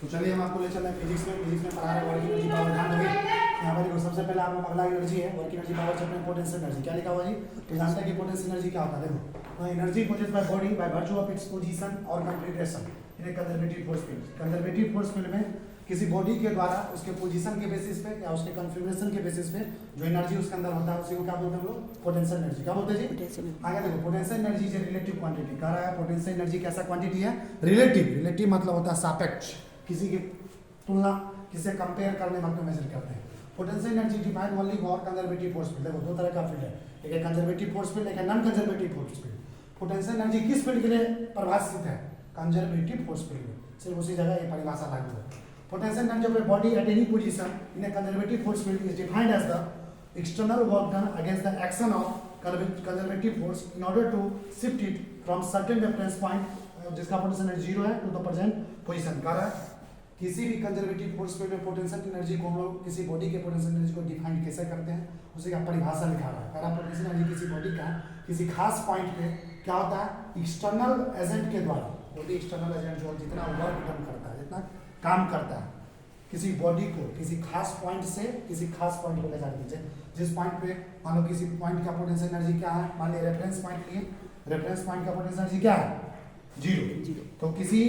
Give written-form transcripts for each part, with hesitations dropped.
तो चलिए हम आपको ले चल रहे हैं फिजिक्स में पढ़ा रहे हैं वर्क एनर्जी पावर। ध्यान रखिए यहाँ पर देखो, सबसे पहले आपको अगला एनर्जी है वर्क एनर्जी पावर चैप्टर में पोटेंशियल एनर्जी। क्या लिखा हुआ जी? तो जानते हैं कि पोटेंशियल एनर्जी क्या होता है। देखो, energy possessed by body by virtue of its position और configuration in a conservative force field. Conservative force field में किसी बॉडी के द्वारा उसके पोजीशन के बेसिस पे या उसके कॉन्फिगरेशन के बेसिस पे जो एनर्जी उसके अंदर होता है उसी को क्या बोलते हैं हम लोग? Potential energy. क्या बोलते हैं जी? आगे देखो, potential energy is relative quantity. कह रहा है पोटेंशियल एनर्जी कैसा क्वांटिटी है? रिलेटिव मतलब होता है सापेक्ष, किसी की तुलना, किसे कंपेयर करने में मेजर करते हैं। Potential energy defined only for conservative force field. देखो, दो तरह का फील्ड है, एक है कंजर्वेटिव फोर्स फील्ड, एक है non conservative force field. Potential energy किस फील्ड के लिए परिभाषित है? कंजर्वेटिव फोर्स फील्ड में। सिर्फ उसी जगह ये परिभाषा लागू है। Potential energy of a body at any position in a conservative force field is defined as the external work done against the action of conservative force in order to shift it from certain reference point जिसका potential energy 0 है to the present position. कह रहा है किसी भी conservative force field में potential energy को हम लोग किसी बॉडी के पोटेंशियल एनर्जी को डिफाइन कैसे करते हैं, उसी का परिभाषा लिखा रहा है। कह रहा है पोटेंशियल एनर्जी किसी बॉडी का किसी खास पॉइंट पे क्या होता है? एक्सटर्नल एजेंट के द्वारा, बॉडी एक्सटर्नल एजेंट जो जितना वर्क डन करता है, जितना काम करता है, किसी बॉडी को किसी खास पॉइंट से किसी खास पॉइंट को ले जाने दीजिए। जिस पॉइंट पे मान लो किसी पॉइंट का पोटेंशियल एनर्जी क्या है, मान लिया रेफरेंस पॉइंट लिए, रेफरेंस पॉइंट का पोटेंशियल एनर्जी क्या है? 0। तो किसी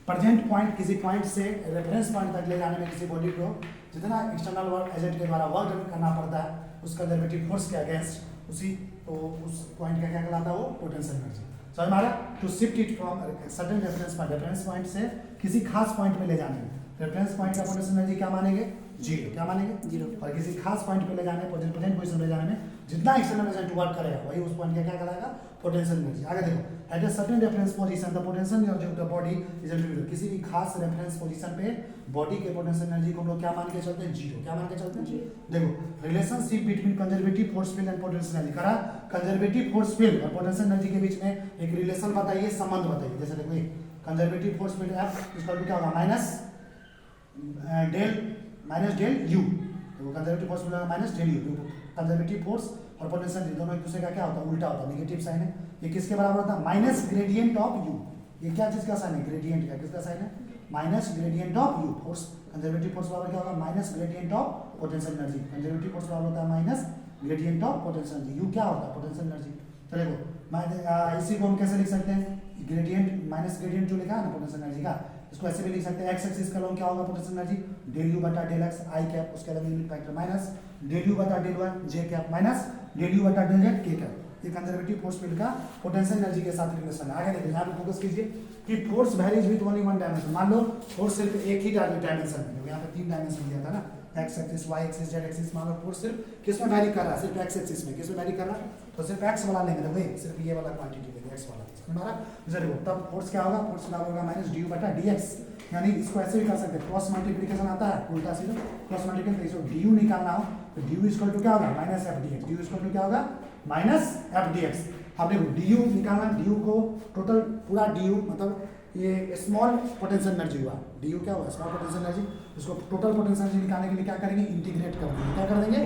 प्रेजेंट पॉइंट, किसी पॉइंट से रेफरेंस पॉइंट तक ले जाने में किसी बॉडी को जितना एक्सटर्नल वर्क एजेंट के द्वारा वर्क डन करना पड़ता है उस कंजर्वेटिव फोर्स के अगेंस्ट, उसी तो उस पॉइंट का क्या कहलाता है? वो पोटेंशियल एनर्जी। समझ में आ रहा? To shift it from certain reference point से किसी खास पॉइंट पे ले जाने में रेफरेंस पॉइंट का पोटेंशियल एनर्जी क्या मानेंगे? 0। क्या मानेंगे? 0। और किसी खास पॉइंट पे ले जाने, प्रेजेंट पोजीशन पे ले जाने में जितना एक्सटर्नल एजेंट वर्क करेगा वही उस पॉइंट का क्या कहलाएगा? Potential energy. आगे देखो, at a certain reference position the potential energy of the body is individual. किसी भी खास रेफरेंस पोजीशन पे बॉडी के पोटेंशियल एनर्जी को हम लोग क्या मान के चलते हैं? 0। क्या मान के चलते हैं? देखो, relationship between conservative force field and potential energy. करा कंजर्वेटिव फोर्स फील्ड और पोटेंशियल एनर्जी के बीच में एक रिलेशन बताइए, संबंध बताइए। जैसे देखो, कंजर्वेटिव फोर्स फील्ड F इसका क्या होगा? Minus del U. तो कंजर्वेटिव फोर्स मिलेगा minus del U. Conservative force और पोटेंशियल एनर्जी दोनों एक दूसरे का क्या होता है? उल्टा होता है, नेगेटिव साइन है। ये किसके बराबर होता है? Minus gradient of you. ये क्या चीज का साइन है? ग्रेडियंट का। किसका साइन है? Minus gradient of you. Force, conservative force बराबर क्या होगा? Minus gradient of potential energy. Conservative force बराबर होता है minus gradient of potential energy. You क्या होता है? Potential energy. तो देखो, इसी को हम कैसे लिख सकते हैं? ग्रेडियंट, माइनस ग्रेडियंट जो लिखा है ना पोटेंशियल एनर्जी का, इसको ऐसे भी लिख सकते हैं। एक्स एक्सिस का लॉन्ग क्या होगा पोटेंशियल एनर्जी? डेल यू बटा डेल एक्स आई कैप, उसके अलग unit vector minus del U बटा del Y J cap minus del U बटा डेल जेड के कैप। ये कंजर्वेटिव फोर्स फील्ड का पोटेंशियल एनर्जी के साथ रिलेशन है। आगे देखिए, यहाँ पे फोकस कीजिए कि force varies with only one dimension. मान लो फोर्स सिर्फ एक ही डायमेंशन में, यहाँ पे 3 डायमेंशन दिया था ना, X axis, Y axis, Z axis. मान लो फोर्स सिर्फ किस में वैरी कर रहा है? सिर्फ एक्स एक्सिस में। किस में वैरी कर रहा है? तो सिर्फ एक्स वाला लेंगे। देखो, सिर्फ ये वाला क्वांटिटी लेंगे, एक्स वाला। हमारा जरूर तब फोर्स क्या होगा? फोर्स बराबर होगा माइनस डी यू बटा डी एक्स। यानी इसको ऐसे भी कर सकते हैं, क्रॉस मल्टीप्लिकेशन आता है उल्टा सीधा क्रॉस मल्टीप्लिकेशन। इसको डी यू निकालना हो तो डी यू इक्वल टू क्या होगा? Minus F D X. D U equal to क्या होगा? Minus F D X. अब देखो, डी यू निकालना, डी यू को टोटल पूरा डी यू मतलब ये स्मॉल पोटेंशियल एनर्जी हुआ। डी यू क्या हुआ? Small potential energy. इसको टोटल पोटेंशियल एनर्जी निकालने के लिए क्या करेंगे? इंटीग्रेट कर देंगे। क्या कर देंगे?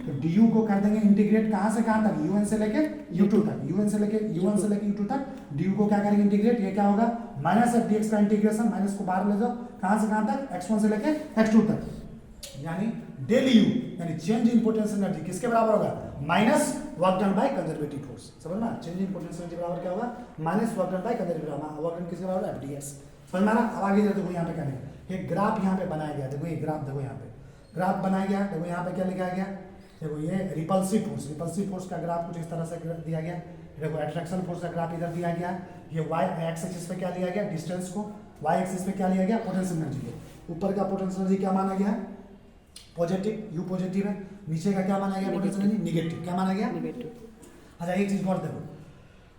तो डी यू को कर देंगे इंटीग्रेट। कहाँ से कहाँ तक? यूएन से लेके u2 तक। यूएन से लेके u2 तक डी यू को क्या करेंगे? इंटीग्रेट। ये क्या होगा? माइनस एफ डी एक्स का इंटीग्रेशन, माइनस को बाहर ले जाओ, कहाँ से कहाँ तक? x1 से लेके x2 तक। यानी डेल यू यानी चेंज इन पोटेंशियल एनर्जी किसके बराबर होगा? Minus work done by conservative force. समझना? चेंज इन पोटेंशियल एनर्जी बराबर क्या होगा? Minus work done by conservative work done किसके बराबर? F D x. समझ में आ रहा? अब आगे देखो, यहाँ पे क्या लिखा? एक ग्राफ यहाँ पे बनाया गया। देखो, ये ग्राफ देखो, यहाँ पे ग्राफ बनाया गया। देखो, यहाँ पे क्या लिखा गया? देखो, ये रिपल्सिव फोर्स का ग्राफ कुछ इस तरह से दिया गया। देखो, अट्रैक्शन फोर्स का ग्राफ इधर दिया गया। ये वाई एक्स एक्सिस पे क्या लिया गया? डिस्टेंस को। वाई एक्सिस पे क्या लिया गया? पोटेंशियल एनर्जी को। ऊपर का पोटेंशियल एनर्जी क्या माना गया है? पॉजिटिव, यू पॉजिटिव है। नीचे का क्या माना गया? Potential energy negative. क्या माना गया? नेगेटिव। अच्छा, एक चीज और देखो,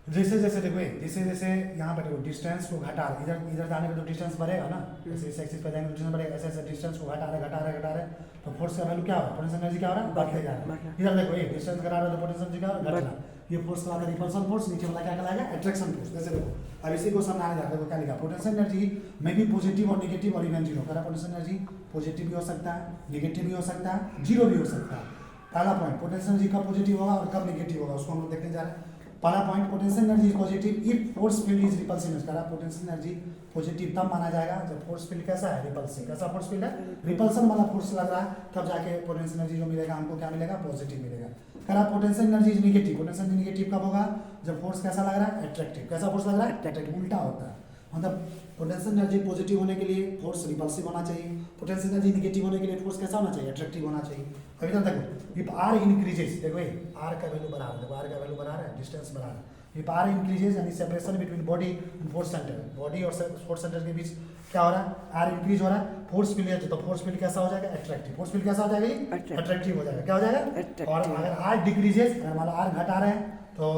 जैसे जैसे देखो, जैसे यहाँ पर देखो डिस्टेंस को घटा रहे, इधर जाने पे तो डिस्टेंस बढ़ेगा ना, जैसे इस एक्सिस पे जाएंगे तो डिस्टेंस बढ़ेगा। ऐसे डिस्टेंस को घटा रहे तो फोर्स का वैल्यू क्या होगा? पोटेंशियल एनर्जी क्या हो रहा है? बढ़ते जा रहा है। इधर देखो, ये डिस्टेंस घटा रहे तो पोटेंशियल एनर्जी क्या होगा? घट रहा है। ये फोर्स का रिपल्सन फोर्स, नीचे वाला क्या कहलाएगा? Attraction force. जैसे देखो, अब इसी को समझाने जाते हैं। क्या लिखा? पोटेंशियल एनर्जी में भी पॉजिटिव और नेगेटिव और even zero. Potential energy positive भी हो सकता है, नेगेटिव भी हो सकता है, जीरो भी हो सकता है। पहला पॉइंट, पोटेंशियल एनर्जी कब पॉजिटिव होगा और कब नेगेटिव होगा, उसको हम लोग देखने जा रहे हैं। पहला point, potential energy is positive if force field is repulsive. करा पोटेंशियल एनर्जी पॉजिटिव तब माना जाएगा जब फोर्स फील्ड कैसा है, रिपल्सिव। कैसा फोर्स फील्ड है, रिपल्सन वाला फोर्स लग रहा है, तब जाके पोटेंशियल एनर्जी जो मिलेगा हमको क्या मिलेगा, पॉजिटिव मिलेगा। करा potential energy is negative. Potential energy negative कब होगा, जब फोर्स कैसा लग रहा है, अट्रैक्टिव। कैसा फोर्स लग रहा है, अट्रैक्टिव, उल्टा होता है। मतलब पोटेंशियल एनर्जी पॉजिटिव होने के लिए फोर्स रिपल्सिव होना चाहिए, पोटेंशियल एनर्जी नेगेटिव होने के लिए फोर्स कैसा होना चाहिए, अट्रैक्टिव होना चाहिए। अभी तक देखो, इफ आर इंक्रीजेस, देखो ये आर का वैल्यू बढ़ा रहा है, देखो आर का वैल्यू बढ़ा रहा है, डिस्टेंस बढ़ा रहा है। इफ आर इंक्रीजेस यानी separation between body and force centre, body और फोर्स सेंटर के बीच क्या हो रहा है, आर इंक्रीज हो रहा है, फोर्स फील्ड है तो फोर्स फील्ड कैसा हो जाएगा, अट्रैक्टिव। फोर्स फील्ड कैसा हो जाएगा, अट्रैक्टिव हो जाएगा। क्या हो जाएगा, और अगर आर डिक्रीजेस, अगर मान लो आर घटा रहे हैं तो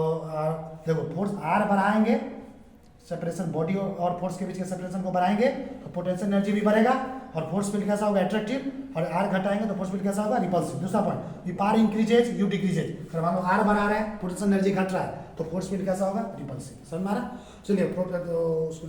देखो फोर्स आर बढ़ाएंगे, सेपरेशन बॉडी और फोर्स के बीच के सेपरेशन को बढ़ाएंगे तो पोटेंशियल एनर्जी भी बढ़ेगा और फोर्स फील्ड कैसा होगा, अट्रैक्टिव, और आर घटाएंगे तो फोर्स फील्ड कैसा होगा, रिपल्सिव। दूसरा point, if R increases U decreases, अगर मान लो आर बढ़ा रहे हैं, पोटेंशियल एनर्जी घट रहा है तो फोर्स फील्ड कैसा होगा, रिपल्सिव। समझ में आ रहा, चलिए तो उसको